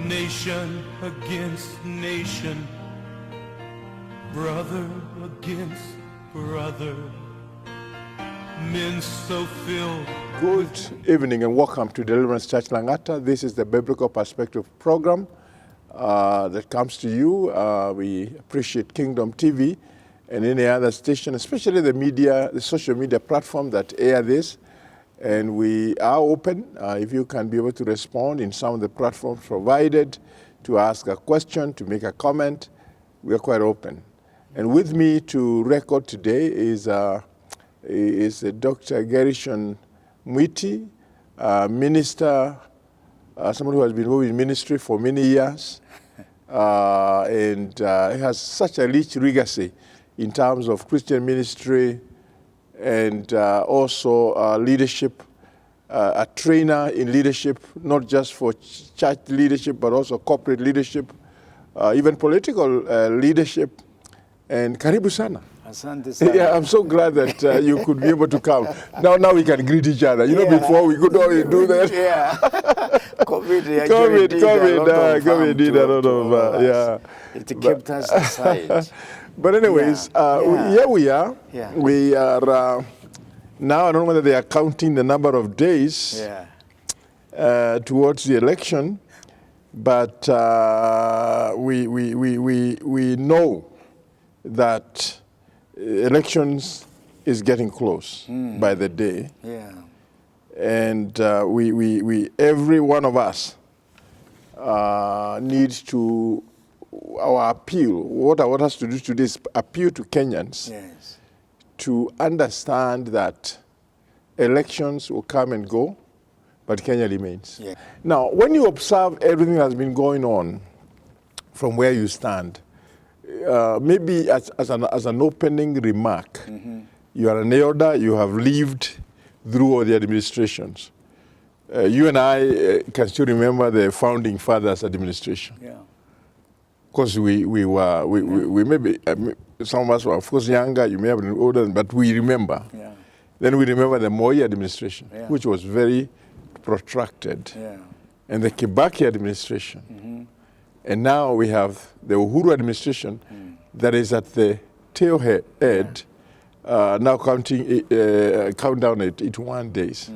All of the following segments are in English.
Nation against nation, brother against brother, men so filled. Good evening and welcome to Deliverance Church Langata. This is the Biblical Perspective program that comes to you. We appreciate Kingdom TV and any other station, especially the media, the social media platform that air this. And we are open, if you can be able to respond in some of the platforms provided, to ask a question, to make a comment, we are quite open. And with me to record today is Dr. Gershon Mwiti, minister, someone who has been involved in ministry for many years, and he has such a rich legacy in terms of Christian ministry, and also leadership, a trainer in leadership, not just for church leadership, but also corporate leadership, even political leadership. And karibu sana. Asante sana. Yeah, I'm so glad that you could be able to come. Now we can greet each other. You know, before we could always do that. Yeah. COVID did a lot of, yeah. It kept us aside. But anyways, here we are. Yeah. We are now, I don't know whether they are counting the number of days towards the election, but we know that elections is getting close by the day. Yeah. And we every one of us needs to, our appeal, what I want us to do today is appeal to Kenyans to understand that elections will come and go, but Kenya remains. Yeah. Now, when you observe everything that's been going on from where you stand, maybe as an opening remark, you are an elder, you have lived through all the administrations. You and I can still remember the founding fathers' administration. Yeah. Because we maybe, some of us were of course younger, you may have been older, but we remember. Yeah. Then we remember the Moi administration, which was very protracted. Yeah. And the Kibaki administration. And now we have the Uhuru administration that is at the tail head, now counting countdown at 81 days.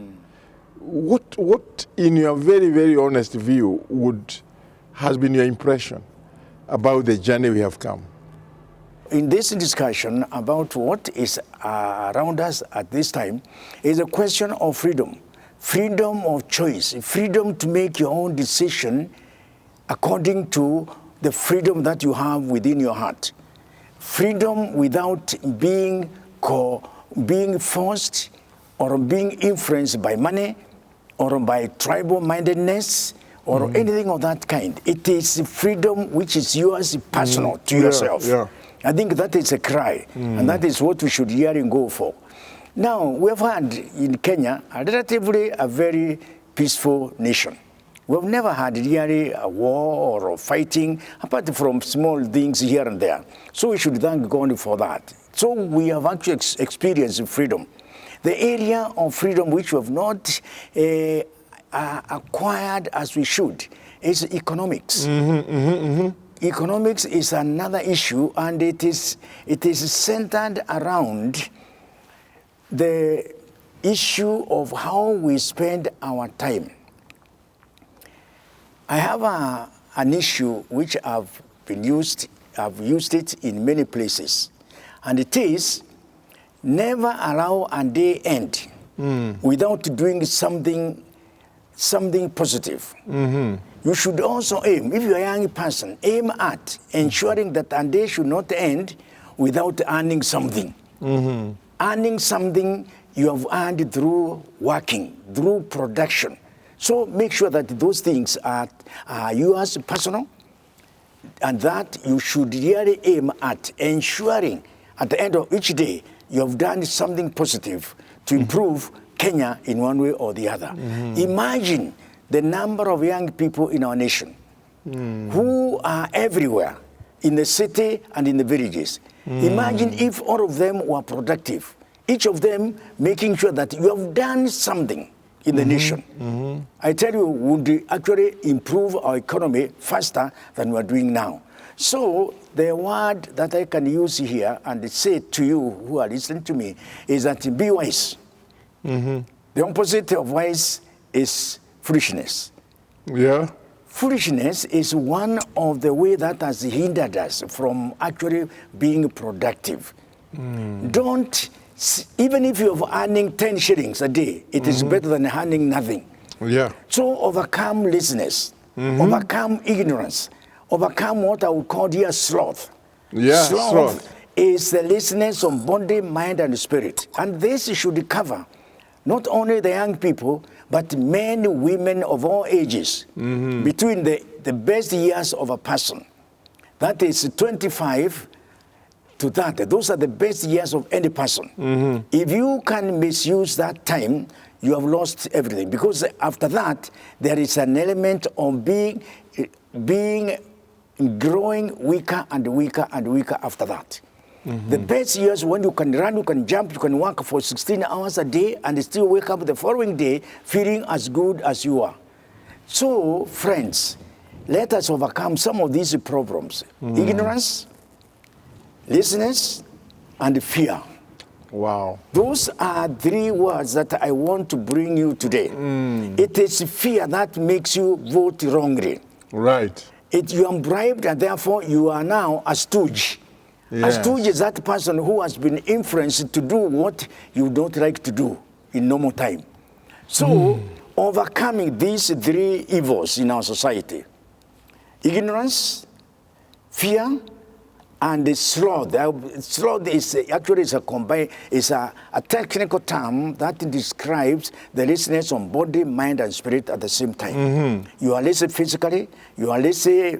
What, in your very, very honest view, has been your impression about the journey we have come? In this discussion about what is around us at this time is a question of freedom. Freedom of choice, freedom to make your own decision according to the freedom that you have within your heart. Freedom without being forced or being influenced by money or by tribal-mindedness or anything of that kind. It is freedom which is yours personal to yourself. Yeah. I think that is a cry, and that is what we should hear and go for. Now, we have had in Kenya a very peaceful nation. We've never had really a war or fighting, apart from small things here and there. So we should thank God for that. So we have actually experienced freedom. The area of freedom which we have not acquired as we should is economics. Economics is another issue, and it is centered around the issue of how we spend our time. I have an issue which I've used it in many places, and it is never allow a day end without doing something positive. You should also aim, if you're a young person, aim at ensuring that a day should not end without earning something. Earning something you have earned through working, through production. So make sure that those things are yours personal, and that you should really aim at ensuring at the end of each day you have done something positive to improve Kenya in one way or the other. Imagine the number of young people in our nation who are everywhere, in the city and in the villages. Imagine if all of them were productive, each of them making sure that you have done something in the nation. I tell you, would actually improve our economy faster than we are doing now. So the word that I can use here and say to you who are listening to me is that be wise. The opposite of wise is foolishness. Yeah. Foolishness is one of the way that has hindered us from actually being productive. Don't, even if you're earning 10 shillings a day, it is better than earning nothing. Yeah. So overcome laziness, overcome ignorance, overcome what I would call here sloth. Yeah, Sloth is the laziness of body, mind, and spirit. And this should cover not only the young people, but men, women of all ages, between the best years of a person. That is 25 to 30. Those are the best years of any person. If you can misuse that time, you have lost everything. Because after that, there is an element of growing weaker and weaker and weaker after that. The best years when you can run, you can jump, you can work for 16 hours a day and still wake up the following day feeling as good as you are. So, friends, let us overcome some of these problems. Ignorance, laziness, and fear. Wow. Those are 3 words that I want to bring you today. It is fear that makes you vote wrongly. Right. You are bribed and therefore you are now a stooge. Yes. A stooge is that person who has been influenced to do what you don't like to do in normal time. So, overcoming these 3 evils in our society, ignorance, fear, and sloth. Sloth is actually a technical term that describes the laziness on body, mind, and spirit at the same time. You are lazy physically, you are lazy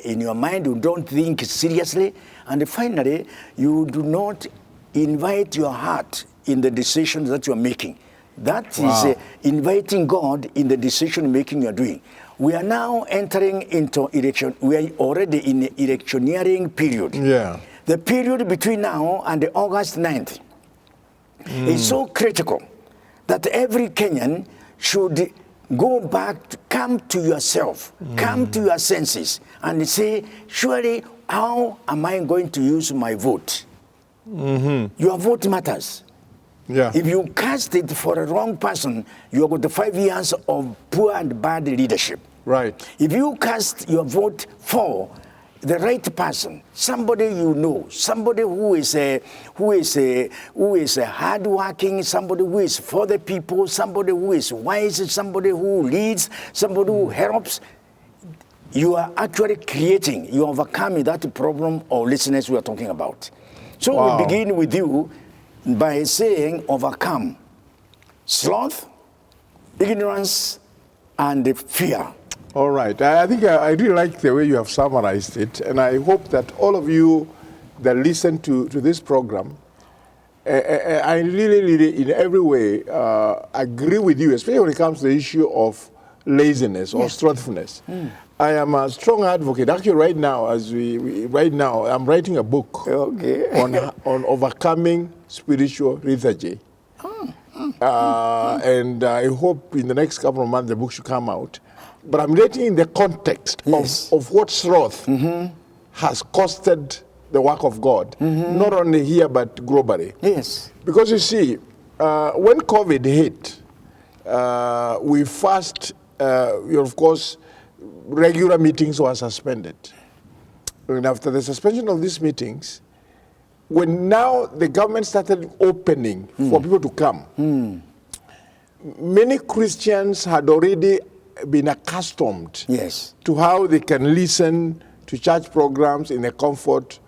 in your mind, you don't think seriously, and finally, you do not invite your heart in the decisions that you are making. That is inviting God in the decision making you are doing. We are now entering into election. We are already in the electioneering period. Yeah. The period between now and the August 9th is so critical that every Kenyan should go back, come to yourself, come to your senses, and say, surely, how am I going to use my vote? Your vote matters. Yeah. If you cast it for a wrong person, you have got 5 years of poor and bad leadership. Right. If you cast your vote for the right person, somebody you know, somebody who is hardworking, somebody who is for the people, somebody who is wise, somebody who leads, somebody who helps, you are actually creating, you are overcoming that problem of laziness we are talking about. So we begin with you by saying overcome sloth, ignorance, and fear. All right. I think I really like the way you have summarized it, and I hope that all of you that listen to this program, I really, in every way, agree with you, especially when it comes to the issue of laziness or slothfulness. I am a strong advocate. Actually, right now, I'm writing a book on overcoming spiritual lethargy. And I hope in the next couple of months the book should come out. But I'm writing in the context of what sloth has costed the work of God, not only here but globally. Yes. Because you see, when COVID hit, we first, of course, regular meetings were suspended. And after the suspension of these meetings, when now the government started opening for people to come, many Christians had already been accustomed to how they can listen to church programs in the comfort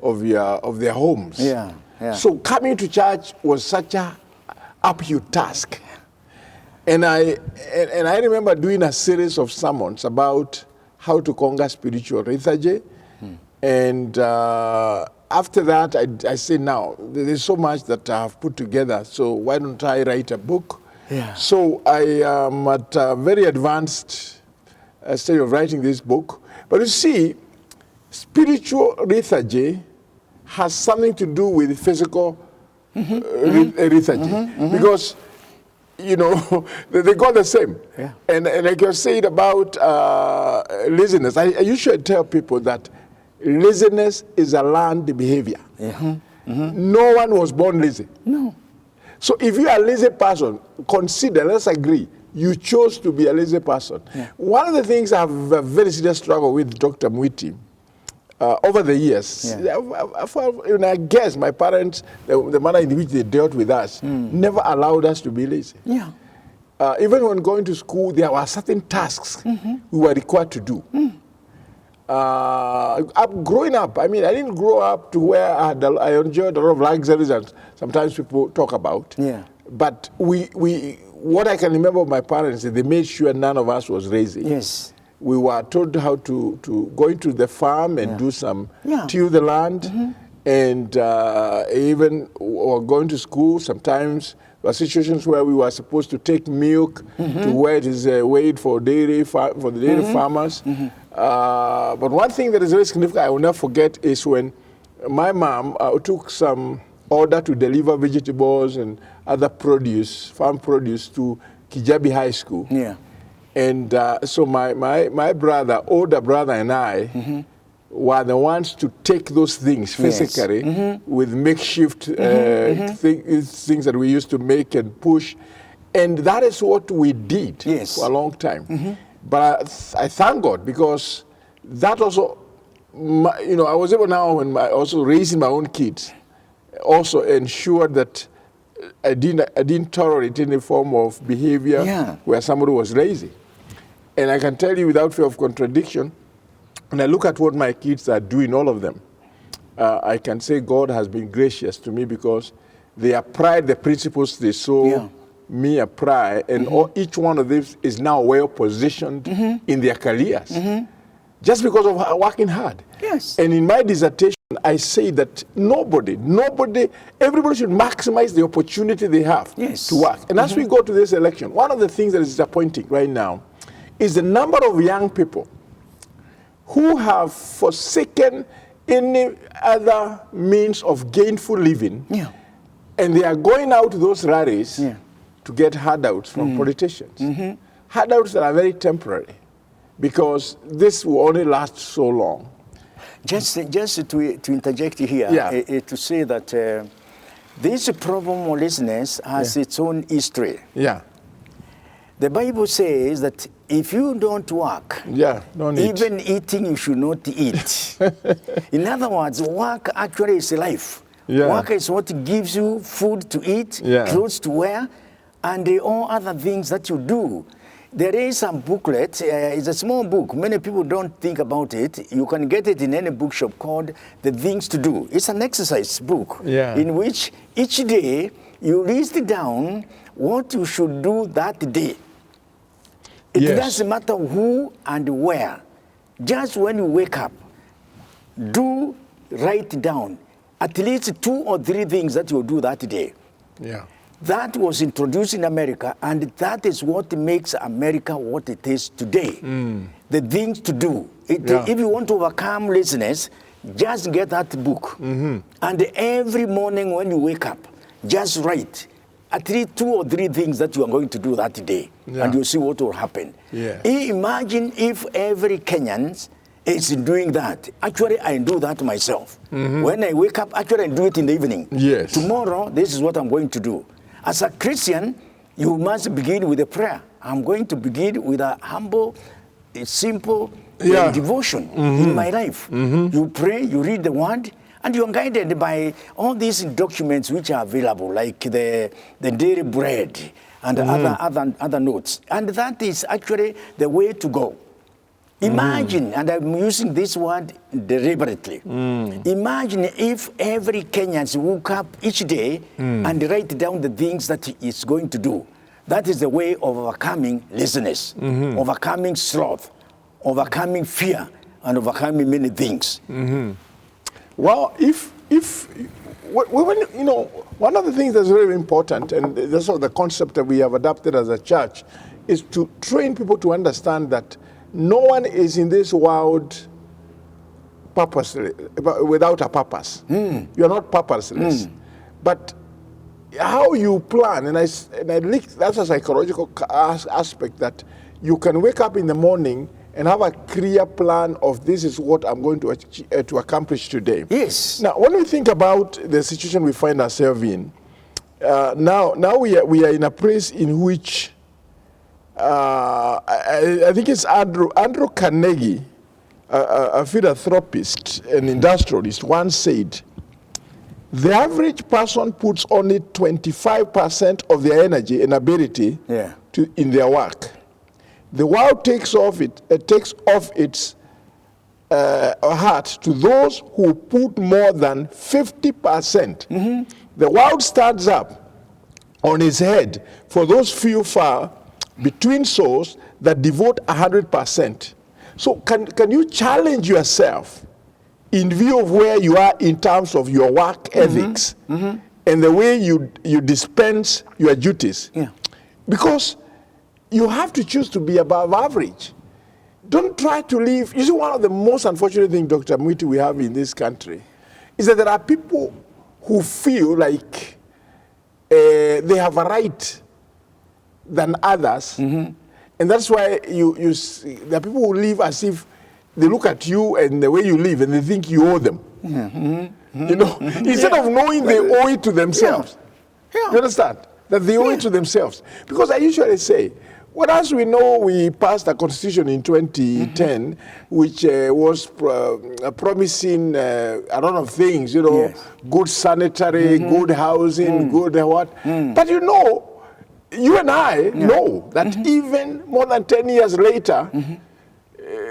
of their homes. So coming to church was such a uphill task. And I remember doing a series of sermons about how to conquer spiritual lethargy. And after that, I said, now, there's so much that I have put together, so why don't I write a book? So I am at a very advanced stage of writing this book. But you see, spiritual lethargy has something to do with physical lethargy. Because you know, they got the same. Yeah. And like you're saying about laziness, I usually tell people that laziness is a learned behavior. No one was born lazy. No. So if you are a lazy person, consider, let's agree, you chose to be a lazy person. Yeah. One of the things I have a very serious struggle with Dr. Mwiti over the years, I guess my parents, the manner in which they dealt with us, never allowed us to be lazy. Yeah. Even when going to school, there were certain tasks we were required to do. Growing up, I mean, I didn't grow up to where I enjoyed a lot of luxuries that sometimes people talk about. Yeah. But what I can remember of my parents is they made sure none of us was lazy. Yes. We were told how to go into the farm and do some, till the land. And even or going to school, sometimes there were situations where we were supposed to take milk to where it is weighed for the dairy farmers. But one thing that is very significant I will never forget is when my mom took some order to deliver vegetables and other produce, farm produce, to Kijabi High School. Yeah. And so my brother, older brother, and I were the ones to take those things physically with makeshift things that we used to make and push. And that is what we did for a long time. But I thank God, because that also, you know, I was able now, when also raising my own kids, also ensured that I didn't tolerate any form of behavior where somebody was lazy. And I can tell you without fear of contradiction, when I look at what my kids are doing, all of them, I can say God has been gracious to me, because they applied the principles they saw me apply, and each one of them is now well positioned in their careers, just because of working hard. Yes. And in my dissertation, I say that everybody should maximize the opportunity they have to work. And as we go to this election, one of the things that is disappointing right now is the number of young people who have forsaken any other means of gainful living, and they are going out to those rallies to get handouts from politicians. Handouts that are very temporary, because this will only last so long. Just to interject here, to say that this problem of laziness has its own history. Yeah. The Bible says that if you don't work, don't eat. Even eating you should not eat. In other words, work actually is life. Work is what gives you food to eat, clothes to wear, and all other things that you do. There is a booklet, it's a small book, many people don't think about it. You can get it in any bookshop, called The Things to Do. It's an exercise book in which each day you list down what you should do that day. It doesn't matter who and where. Just when you wake up, write down at least 2 or 3 things that you'll do that day. That was introduced in America, and that is what makes America what it is today. The things to do. If you want to overcome laziness, just get that book. And every morning when you wake up, just write at least 2 or 3 things that you are going to do that day, and you'll see what will happen. Imagine if every Kenyan is doing that. Actually, I do that myself. When I wake up, actually I do it in the evening. Tomorrow, this is what I'm going to do. As a Christian, you must begin with a prayer. I'm going to begin with a humble, simple devotion in my life. You pray, you read the word, and you're guided by all these documents which are available, like the daily bread and other notes. And that is actually the way to go. Imagine, and I'm using this word deliberately, imagine if every Kenyan woke up each day and write down the things that he is going to do. That is the way of overcoming laziness, overcoming sloth, overcoming fear, and overcoming many things. Well, when, you know, one of the things that's very important, and that's sort of the concept that we have adopted as a church, is to train people to understand that no one is in this world purposely, without a purpose. You are not purposeless. But how you plan, and I think that's a psychological aspect, that you can wake up in the morning and have a clear plan of this is what I'm going to to accomplish today. Yes. Now, when we think about the situation we find ourselves in, now we are in a place in which I think it's Andrew Carnegie, a philanthropist, an industrialist, once said, the average person puts only 25% of their energy and ability in their work. The world takes off its heart to those who put more than 50%. The world stands up on its head for those few far between souls that devote 100%. So can you challenge yourself in view of where you are in terms of your work ethics and the way you dispense your duties? Yeah. Because you have to choose to be above average. Don't try to live. You see, one of the most unfortunate things, Dr. Mwiti, we have in this country is that there are people who feel like they have a right than others. And that's why you see, there are people who live as if they look at you and the way you live and they think you owe them. You know, instead of knowing they owe it to themselves. You understand? That they owe it to themselves. Because I usually say, well, as we know, we passed a constitution in 2010, which was promising a lot of things, you know, good sanitary, good housing, good what. But you know, you and I know that even more than 10 years later,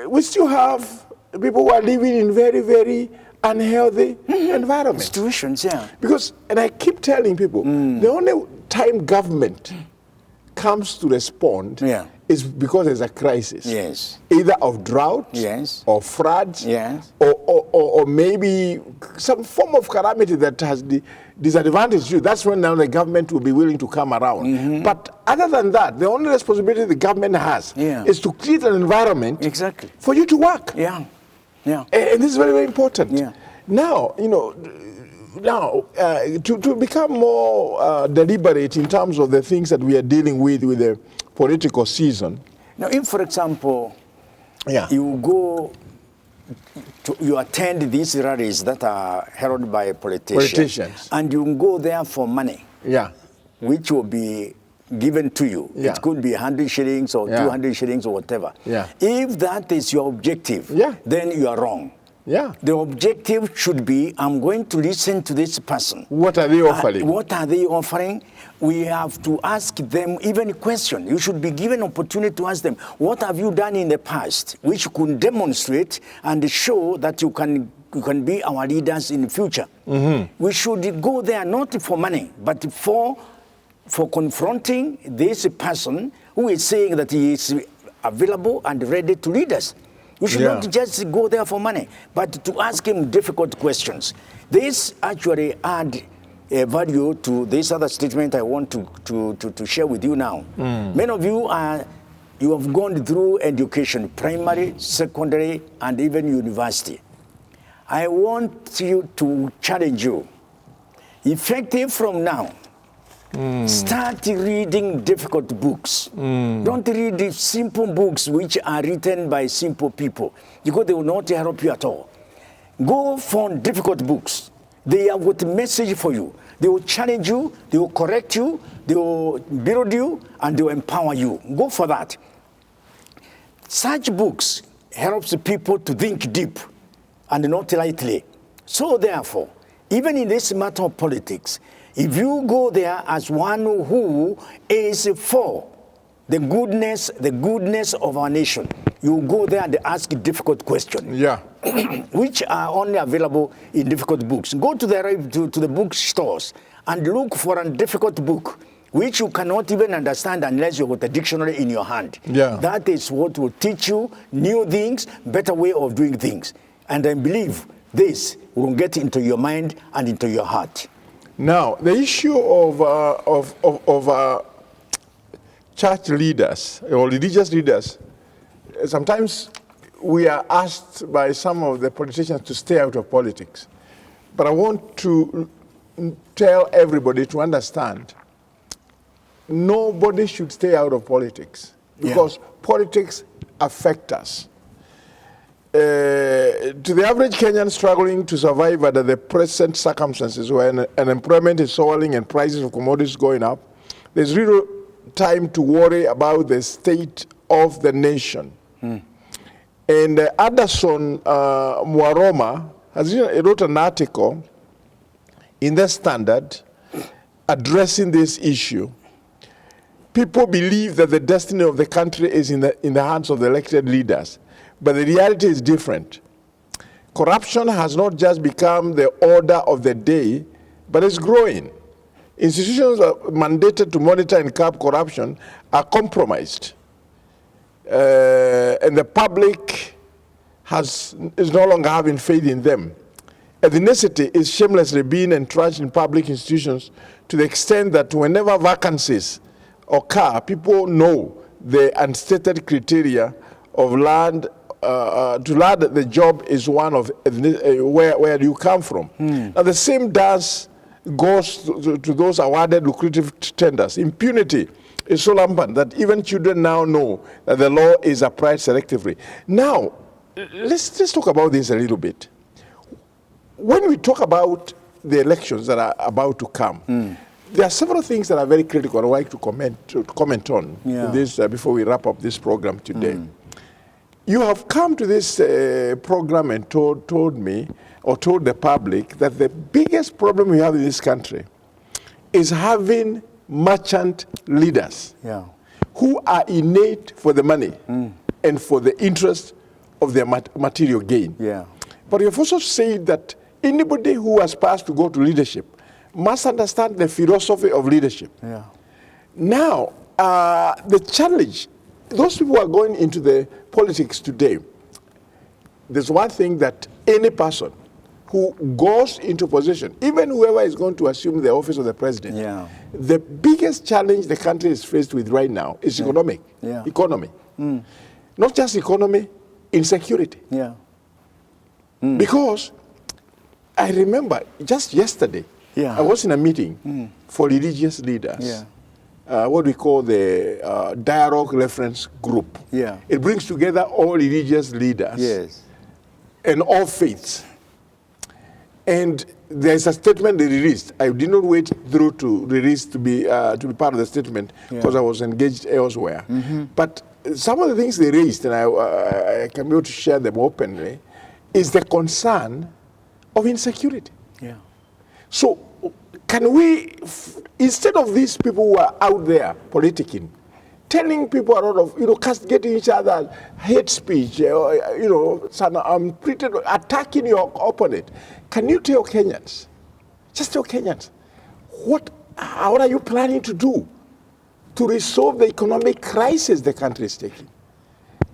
we still have people who are living in very, very unhealthy environments. Situations, Because, and I keep telling people, the only time government comes to respond is because there's a crisis. Either of drought, or floods, or maybe some form of calamity that has disadvantaged you. That's when now the government will be willing to come around. But other than that, the only responsibility the government has is to create an environment for you to work. And this is very, very important. Now, you know, to become more deliberate in terms of the things that we are dealing with the political season. Now, if, for example, you go, you attend these rallies that are held by politicians, and you go there for money, which will be given to you. It could be 100 shillings or 200 shillings or whatever. If that is your objective, then you are wrong. The objective should be, I'm going to listen to this person. What are they offering? What are they offering? We have to ask them even a question. You should be given opportunity to ask them, what have you done in the past, which could demonstrate and show that you can be our leaders in the future. We should go there not for money, but for confronting this person who is saying that he is available and ready to lead us. We should not just go there for money, but to ask him difficult questions. This actually add value to this other statement I want to share with you now. Many of you have gone through education, primary, secondary, and even university. I want you to challenge you. Effective from now, start reading difficult books. Don't read the simple books which are written by simple people, because they will not help you at all. Go for difficult books. They have got a message for you. They will challenge you, they will correct you, they will build you, and they will empower you. Go for that. Such books helps people to think deep and not lightly. So therefore, even in this matter of politics, if you go there as one who is for the goodness of our nation, you go there and ask difficult questions, which are only available in difficult books. Go to the bookstores and look for a difficult book, which you cannot even understand unless you've got a dictionary in your hand. That is what will teach you new things, better way of doing things. And I believe this will get into your mind and into your heart. Now, the issue of church leaders or religious leaders, sometimes we are asked by some of the politicians to stay out of politics. But I want to tell everybody to understand nobody should stay out of politics because politics affect us. To the average Kenyan struggling to survive under the present circumstances where unemployment is soaring and prices of commodities going up, there's little time to worry about the state of the nation. And Anderson Mwaroma wrote an article in the Standard addressing this issue. People believe that the destiny of the country is in the hands of the elected leaders, but the reality is different. Corruption has not just become the order of the day, but it's growing. Institutions mandated to monitor and curb corruption are compromised. And the public is no longer having faith in them. Ethnicity is shamelessly being entrenched in public institutions to the extent that whenever vacancies occur, people know the unstated criteria of land. To land the job is one of where you come from. Now the same goes to those awarded lucrative tenders. Impunity is so rampant that even children now know that the law is applied selectively. Now, let's talk about this a little bit. When we talk about the elections that are about to come, there are several things that are very critical I'd like to comment on this before we wrap up this program today. You have come to this program and told the public that the biggest problem we have in this country is having merchant leaders who are innate for the money and for the interest of their material gain. But you've also said that anybody who aspires to go to leadership must understand the philosophy of leadership. Now, the challenge, those people who are going into the politics today, there's one thing that any person who goes into position, even whoever is going to assume the office of the president, the biggest challenge the country is faced with right now is economy. Not just economy, insecurity. Because I remember just yesterday, I was in a meeting for religious leaders. What we call the Dialogue Reference Group. It brings together all religious leaders and all faiths. And there's a statement they released. I did not wait through to release to be part of the statement because I was engaged elsewhere. But some of the things they raised, and I can be able to share them openly, is the concern of insecurity. So can we, instead of these people who are out there politicking, telling people a lot of, castigating each other, hate speech, attacking your opponent, can you tell Kenyans, just tell Kenyans, what are you planning to do to resolve the economic crisis the country is taking?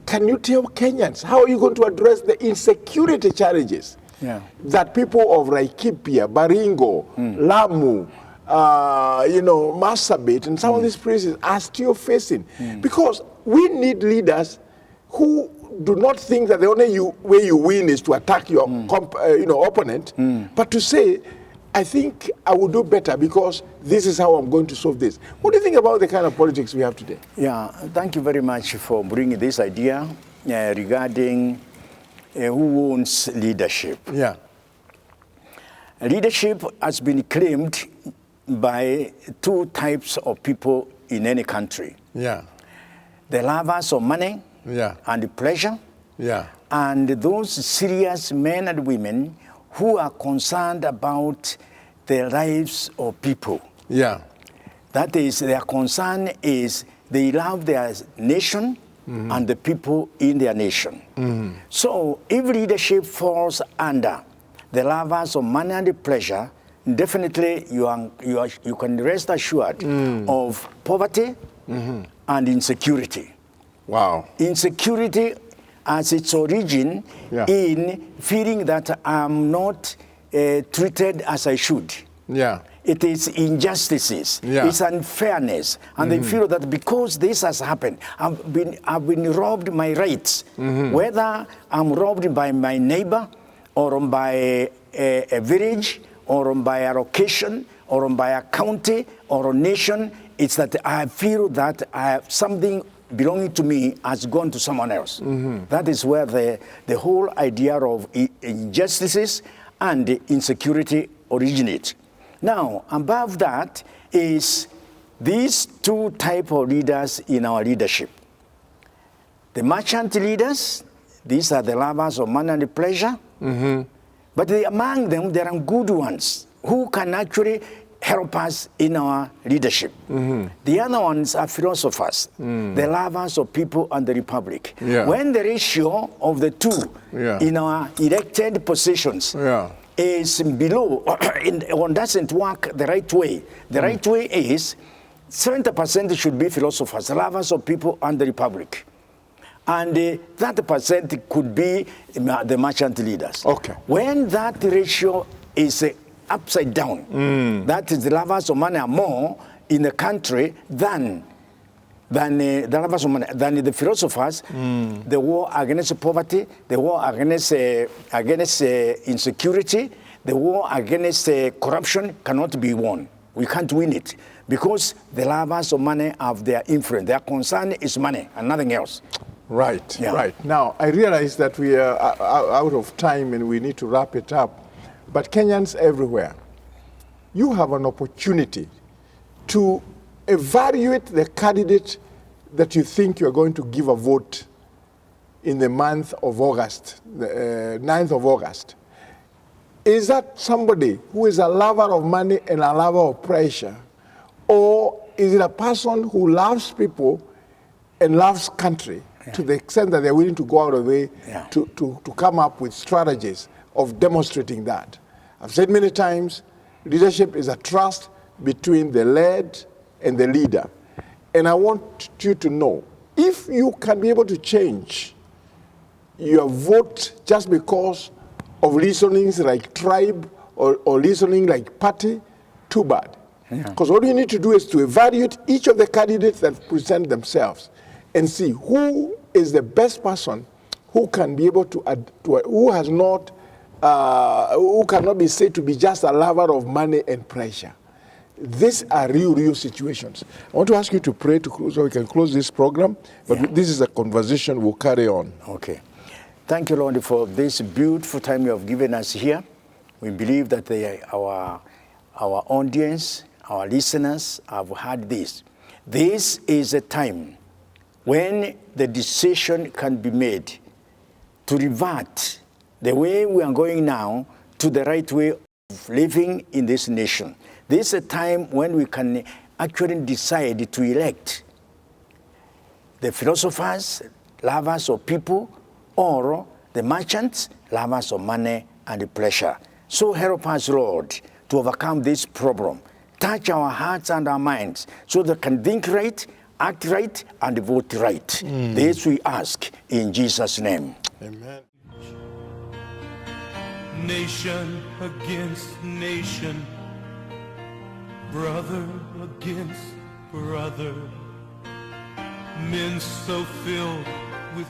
Can you tell Kenyans, how are you going to address the insecurity challenges that people of Laikipia, Baringo, Lamu, Marsabit, and some of these places are still facing? Because we need leaders who do not think that the only way you win is to attack your opponent, but to say, I think I will do better because this is how I'm going to solve this. What do you think about the kind of politics we have today? Thank you very much for bringing this idea regarding who owns leadership. Leadership has been claimed by two types of people in any country. The lovers of money and pleasure, and those serious men and women who are concerned about the lives of people. That is, their concern is they love their nation and the people in their nation. So if leadership falls under the lovers of money and pleasure, definitely you can rest assured of poverty and insecurity. Insecurity as its origin in feeling that I'm not treated as I should. It is injustices, it's unfairness, and they feel that because this has happened, I've been robbed my rights, whether I'm robbed by my neighbor or by a village or by a location or by a county or a nation. It's that I feel that something belonging to me has gone to someone else. That is where the whole idea of injustices and insecurity originate. Now, above that is these two types of leaders in our leadership. The merchant leaders, these are the lovers of money and pleasure. But among them, there are good ones who can actually help us in our leadership. The other ones are philosophers, the lovers of people and the republic. When the ratio of the two in our elected positions is below or doesn't work the right way, the right way is 70% should be philosophers, lovers of people and the republic. And 30% could be the merchant leaders. Okay. When that ratio is upside down, that is the lovers of money are more in the country than the lovers of money, than the philosophers. The war against poverty, the war against insecurity, the war against corruption cannot be won. We can't win it because the lovers of money have their influence. Their concern is money and nothing else. Right, right. Now, I realize that we are out of time and we need to wrap it up. But Kenyans everywhere, you have an opportunity to evaluate the candidate that you think you're going to give a vote in the month of August, the 9th of August. Is that somebody who is a lover of money and a lover of pressure? Or is it a person who loves people and loves country to the extent that they're willing to go out of the way to come up with strategies of demonstrating that? I've said many times, leadership is a trust between the led and the leader. And I want you to know, if you can be able to change your vote just because of reasonings like tribe or reasoning like party, too bad. Because all you need to do is to evaluate each of the candidates that present themselves and see who is the best person who can be able to who has not, who cannot be said to be just a lover of money and pressure. These are real situations. I want to ask you to pray to close, so we can close this program, but this is a conversation we'll carry on. Okay. Thank you, Lord, for this beautiful time you have given us here. We believe that our audience, our listeners have heard this. This is a time when the decision can be made to revert the way we are going now to the right way of living in this nation. This is a time when we can actually decide to elect the philosophers, lovers of people, or the merchants, lovers of money and pleasure. So help us, Lord, to overcome this problem. Touch our hearts and our minds so that we can think right, act right, and vote right. This we ask in Jesus' name. Amen. Nation against nation, brother against brother, men so filled with